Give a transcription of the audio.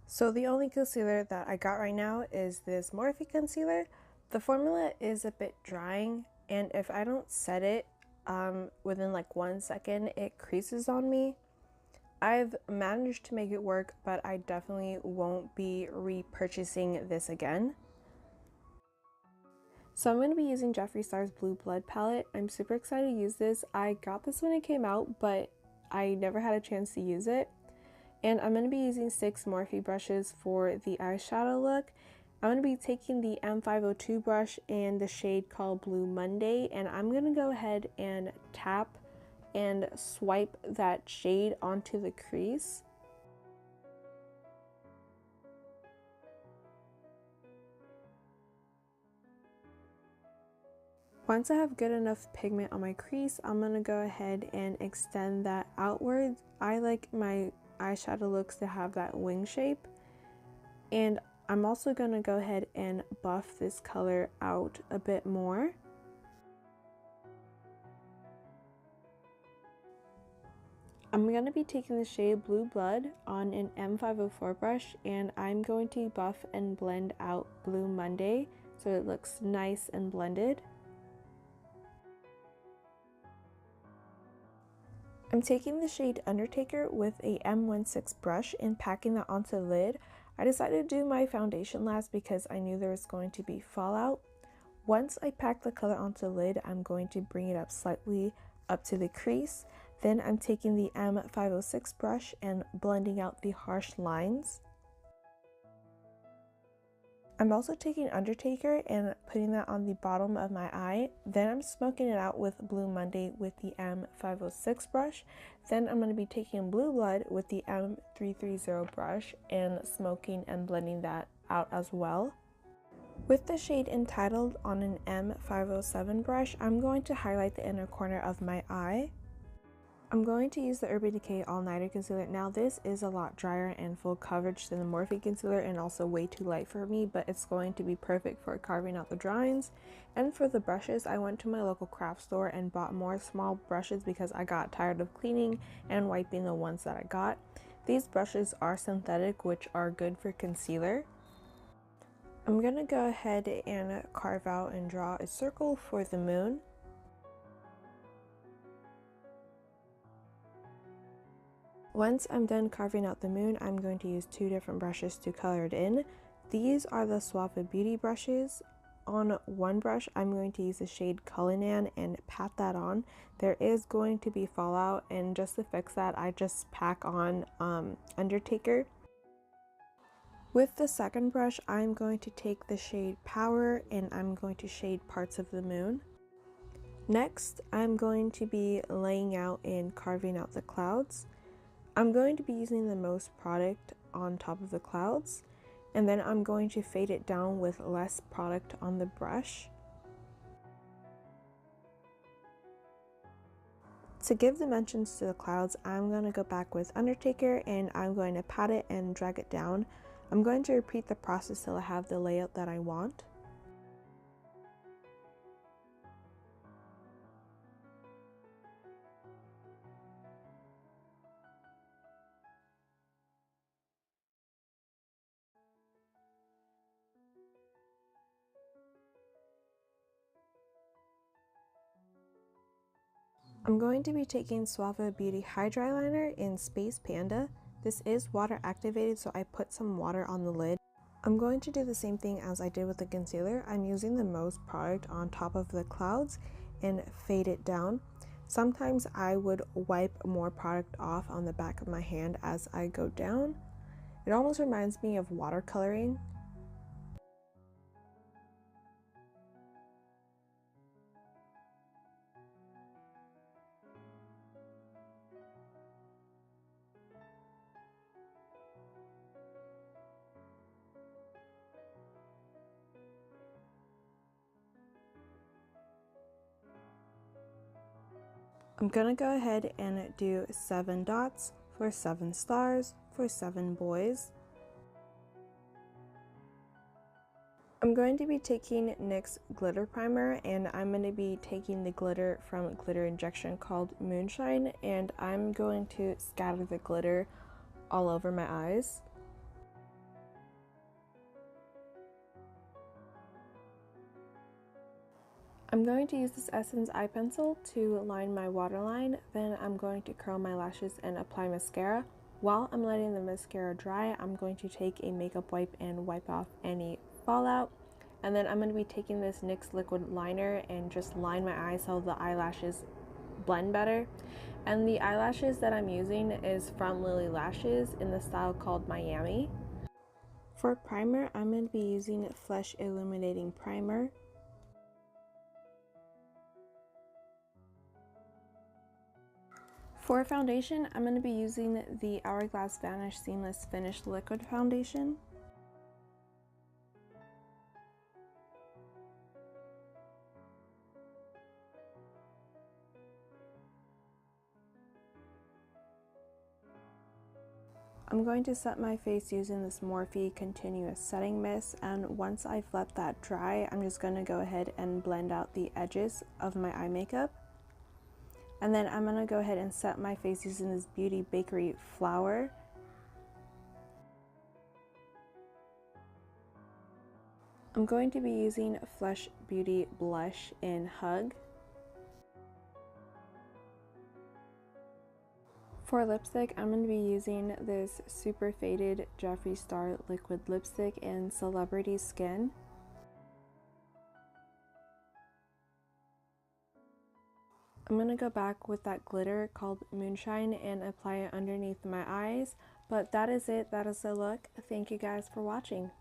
So the only concealer that I got right now is this Morphe Concealer. The formula is a bit drying, and if I don't set it within like 1 second, it creases on me. I've managed to make it work, but I definitely won't be repurchasing this again. So I'm going to be using Jeffree Star's Blue Blood palette. I'm super excited to use this. I got this when it came out, but I never had a chance to use it. And I'm going to be using 6 Morphe brushes for the eyeshadow look. I'm going to be taking the M502 brush and the shade called Blue Monday, and I'm going to go ahead and tap and swipe that shade onto the crease. Once I have good enough pigment on my crease, I'm going to go ahead and extend that outwards. I like my eyeshadow looks to have that wing shape, and I'm also going to go ahead and buff this color out a bit more. I'm going to be taking the shade Blue Blood on an M504 brush, and I'm going to buff and blend out Blue Monday so it looks nice and blended. I'm taking the shade Undertaker with a M16 brush and packing that onto the lid. I decided to do my foundation last because I knew there was going to be fallout. Once I pack the color onto the lid, I'm going to bring it up slightly up to the crease. Then I'm taking the M506 brush and blending out the harsh lines. I'm also taking Undertaker and putting that on the bottom of my eye. Then I'm smoking it out with Blue Monday with the M506 brush. Then I'm going to be taking Blue Blood with the M330 brush and smoking and blending that out as well. With the shade Entitled on an M507 brush, I'm going to highlight the inner corner of my eye. I'm going to use the Urban Decay All Nighter Concealer. Now this is a lot drier and full coverage than the Morphe Concealer and also way too light for me, but it's going to be perfect for carving out the drawings. And for the brushes, I went to my local craft store and bought more small brushes because I got tired of cleaning and wiping the ones that I got. These brushes are synthetic, which are good for concealer. I'm going to go ahead and carve out and draw a circle for the moon. Once I'm done carving out the moon, I'm going to use 2 different brushes to color it in. These are the Suva Beauty brushes. On one brush, I'm going to use the shade Cullinan and pat that on. There is going to be fallout, and just to fix that, I just pack on Undertaker. With the second brush, I'm going to take the shade Power and I'm going to shade parts of the moon. Next, I'm going to be laying out and carving out the clouds. I'm going to be using the most product on top of the clouds, and then I'm going to fade it down with less product on the brush. To give dimensions to the clouds, I'm going to go back with Undertaker and I'm going to pat it and drag it down. I'm going to repeat the process till I have the layout that I want. I'm going to be taking Suva Beauty Hydra Eyeliner in Space Panda. This is water activated, so I put some water on the lid. I'm going to do the same thing as I did with the concealer. I'm using the most product on top of the clouds and fade it down. Sometimes I would wipe more product off on the back of my hand as I go down. It almost reminds me of watercoloring. I'm gonna go ahead and do 7 dots for 7 stars for 7 boys. I'm going to be taking NYX glitter primer, and I'm going to be taking the glitter from Glitter Injection called Moonshine, and I'm going to scatter the glitter all over my eyes. I'm going to use this Essence eye pencil to line my waterline, then I'm going to curl my lashes and apply mascara. While I'm letting the mascara dry, I'm going to take a makeup wipe and wipe off any fallout. And then I'm going to be taking this NYX liquid liner and just line my eyes so the eyelashes blend better. And the eyelashes that I'm using is from Lilly Lashes in the style called Miami. For primer, I'm going to be using Flesh Illuminating Primer. For foundation, I'm going to be using the Hourglass Vanish Seamless Finish Liquid Foundation. I'm going to set my face using this Morphe Continuous Setting Mist, and once I've let that dry, I'm just going to go ahead and blend out the edges of my eye makeup. And then I'm going to go ahead and set my face using this Beauty Bakerie Flower. I'm going to be using Flesh Beauty Blush in Hug. For lipstick, I'm going to be using this super faded Jeffree Star liquid lipstick in Celebrity Skin. I'm going to go back with that glitter called Moonshine and apply it underneath my eyes. But that is it. That is the look. Thank you guys for watching.